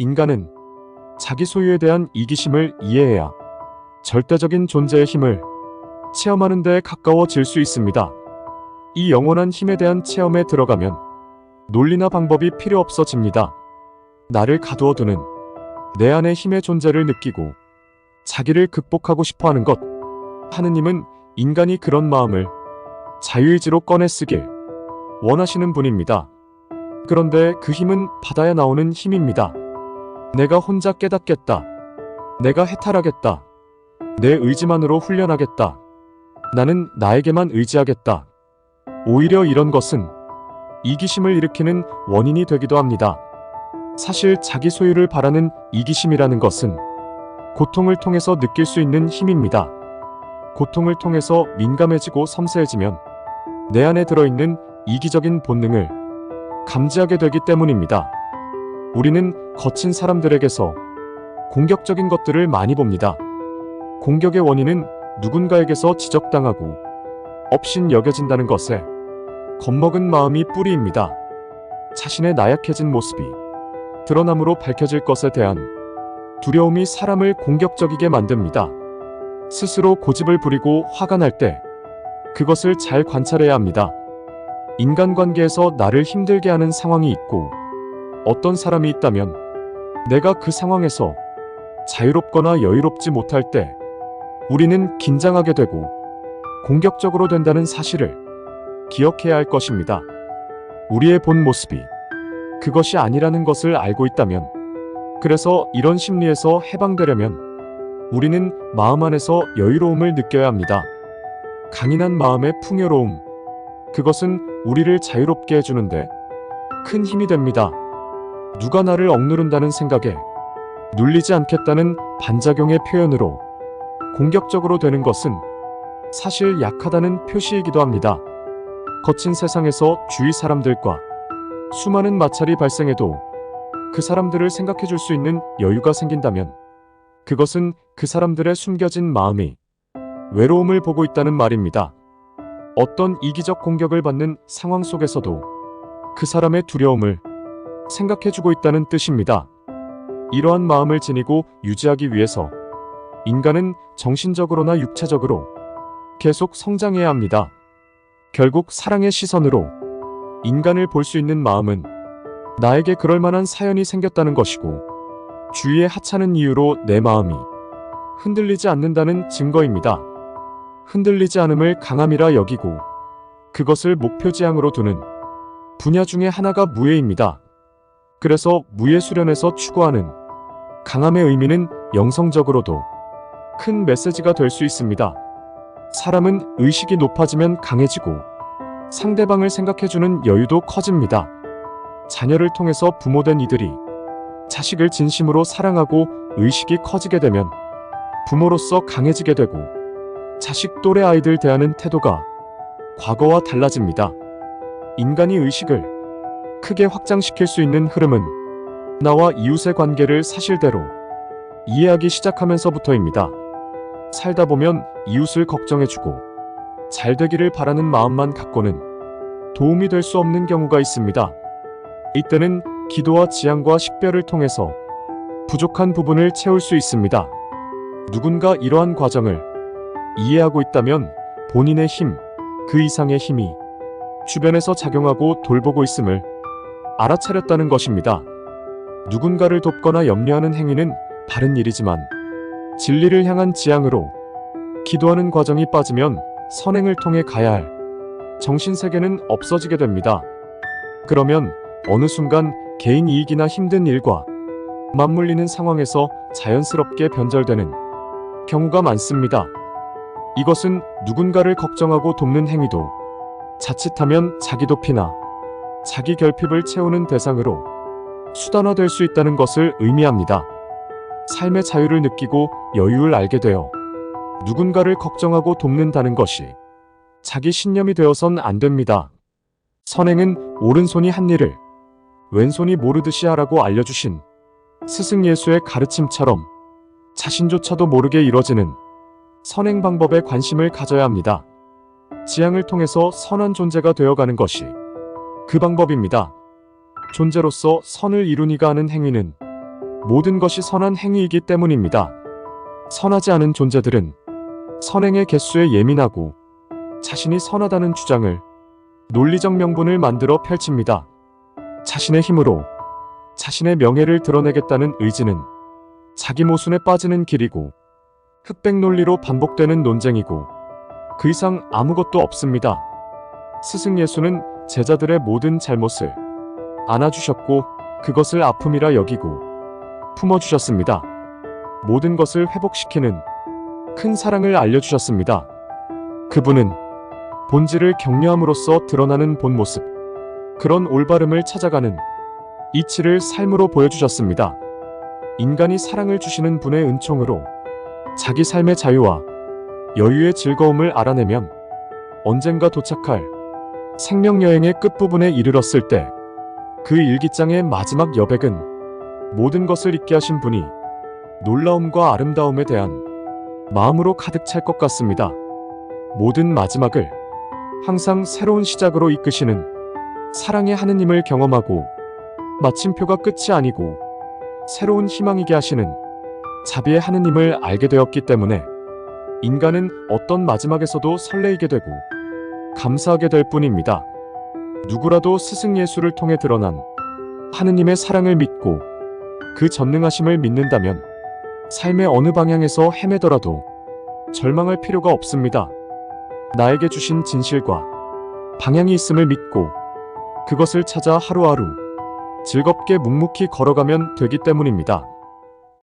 인간은 자기 소유에 대한 이기심을 이해해야 절대적인 존재의 힘을 체험하는 데 가까워질 수 있습니다. 이 영원한 힘에 대한 체험에 들어가면 논리나 방법이 필요 없어집니다. 나를 가두어두는 내 안의 힘의 존재를 느끼고 자기를 극복하고 싶어 하는 것. 하느님은 인간이 그런 마음을 자유의지로 꺼내 쓰길 원하시는 분입니다. 그런데 그 힘은 받아야 나오는 힘입니다. 내가 혼자 깨닫겠다. 내가 해탈하겠다. 내 의지만으로 훈련하겠다. 나는 나에게만 의지하겠다. 오히려 이런 것은 이기심을 일으키는 원인이 되기도 합니다. 사실 자기 소유를 바라는 이기심이라는 것은 고통을 통해서 느낄 수 있는 힘입니다. 고통을 통해서 민감해지고 섬세해지면 내 안에 들어있는 이기적인 본능을 감지하게 되기 때문입니다. 우리는 거친 사람들에게서 공격적인 것들을 많이 봅니다. 공격의 원인은 누군가에게서 지적당하고 업신 여겨진다는 것에 겁먹은 마음이 뿌리입니다. 자신의 나약해진 모습이 드러남으로 밝혀질 것에 대한 두려움이 사람을 공격적이게 만듭니다. 스스로 고집을 부리고 화가 날 때 그것을 잘 관찰해야 합니다. 인간관계에서 나를 힘들게 하는 상황이 있고 어떤 사람이 있다면 내가 그 상황에서 자유롭거나 여유롭지 못할 때 우리는 긴장하게 되고 공격적으로 된다는 사실을 기억해야 할 것입니다. 우리의 본 모습이 그것이 아니라는 것을 알고 있다면, 그래서 이런 심리에서 해방되려면 우리는 마음 안에서 여유로움을 느껴야 합니다. 강인한 마음의 풍요로움, 그것은 우리를 자유롭게 해주는데 큰 힘이 됩니다. 누가 나를 억누른다는 생각에 눌리지 않겠다는 반작용의 표현으로 공격적으로 되는 것은 사실 약하다는 표시이기도 합니다. 거친 세상에서 주위 사람들과 수많은 마찰이 발생해도 그 사람들을 생각해 줄 수 있는 여유가 생긴다면 그것은 그 사람들의 숨겨진 마음이 외로움을 보고 있다는 말입니다. 어떤 이기적 공격을 받는 상황 속에서도 그 사람의 두려움을 생각해 주고 있다는 뜻입니다. 이러한 마음을 지니고 유지하기 위해서 인간은 정신적으로나 육체적으로 계속 성장해야 합니다. 결국 사랑의 시선으로 인간을 볼 수 있는 마음은 나에게 그럴 만한 사연이 생겼다는 것이고, 주위의 하찮은 이유로 내 마음이 흔들리지 않는다는 증거입니다. 흔들리지 않음을 강함이라 여기고 그것을 목표지향으로 두는 분야 중에 하나가 무예입니다. 그래서 무예 수련에서 추구하는 강함의 의미는 영성적으로도 큰 메시지가 될 수 있습니다. 사람은 의식이 높아지면 강해지고 상대방을 생각해주는 여유도 커집니다. 자녀를 통해서 부모된 이들이 자식을 진심으로 사랑하고 의식이 커지게 되면 부모로서 강해지게 되고 자식 또래 아이들 대하는 태도가 과거와 달라집니다. 인간이 의식을 크게 확장시킬 수 있는 흐름은 나와 이웃의 관계를 사실대로 이해하기 시작하면서부터입니다. 살다 보면 이웃을 걱정해주고 잘 되기를 바라는 마음만 갖고는 도움이 될 수 없는 경우가 있습니다. 이때는 기도와 지향과 식별을 통해서 부족한 부분을 채울 수 있습니다. 누군가 이러한 과정을 이해하고 있다면 본인의 힘, 그 이상의 힘이 주변에서 작용하고 돌보고 있음을 알아차렸다는 것입니다. 누군가를 돕거나 염려하는 행위는 바른 일이지만 진리를 향한 지향으로 기도하는 과정이 빠지면 선행을 통해 가야 할 정신세계는 없어지게 됩니다. 그러면 어느 순간 개인 이익이나 힘든 일과 맞물리는 상황에서 자연스럽게 변절되는 경우가 많습니다. 이것은 누군가를 걱정하고 돕는 행위도 자칫하면 자기 도피나 자기 결핍을 채우는 대상으로 수단화될 수 있다는 것을 의미합니다. 삶의 자유를 느끼고 여유를 알게 되어 누군가를 걱정하고 돕는다는 것이 자기 신념이 되어선 안 됩니다. 선행은 오른손이 한 일을 왼손이 모르듯이 하라고 알려주신 스승 예수의 가르침처럼 자신조차도 모르게 이뤄지는 선행 방법에 관심을 가져야 합니다. 지향을 통해서 선한 존재가 되어가는 것이 그 방법입니다. 존재로서 선을 이루니가 하는 행위는 모든 것이 선한 행위이기 때문입니다. 선하지 않은 존재들은 선행의 개수에 예민하고 자신이 선하다는 주장을 논리적 명분을 만들어 펼칩니다. 자신의 힘으로 자신의 명예를 드러내겠다는 의지는 자기 모순에 빠지는 길이고 흑백 논리로 반복되는 논쟁이고 그 이상 아무것도 없습니다. 스승 예수는 제자들의 모든 잘못을 안아주셨고 그것을 아픔이라 여기고 품어주셨습니다. 모든 것을 회복시키는 큰 사랑을 알려주셨습니다. 그분은 본질을 격려함으로써 드러나는 본 모습, 그런 올바름을 찾아가는 이치를 삶으로 보여주셨습니다. 인간이 사랑을 주시는 분의 은총으로 자기 삶의 자유와 여유의 즐거움을 알아내면 언젠가 도착할 생명여행의 끝부분에 이르렀을 때 그 일기장의 마지막 여백은 모든 것을 잊게 하신 분이 놀라움과 아름다움에 대한 마음으로 가득 찰 것 같습니다. 모든 마지막을 항상 새로운 시작으로 이끄시는 사랑의 하느님을 경험하고 마침표가 끝이 아니고 새로운 희망이게 하시는 자비의 하느님을 알게 되었기 때문에 인간은 어떤 마지막에서도 설레이게 되고 감사하게 될 뿐입니다. 누구라도 스승 예수를 통해 드러난 하느님의 사랑을 믿고 그 전능하심을 믿는다면 삶의 어느 방향에서 헤매더라도 절망할 필요가 없습니다. 나에게 주신 진실과 방향이 있음을 믿고 그것을 찾아 하루하루 즐겁게 묵묵히 걸어가면 되기 때문입니다.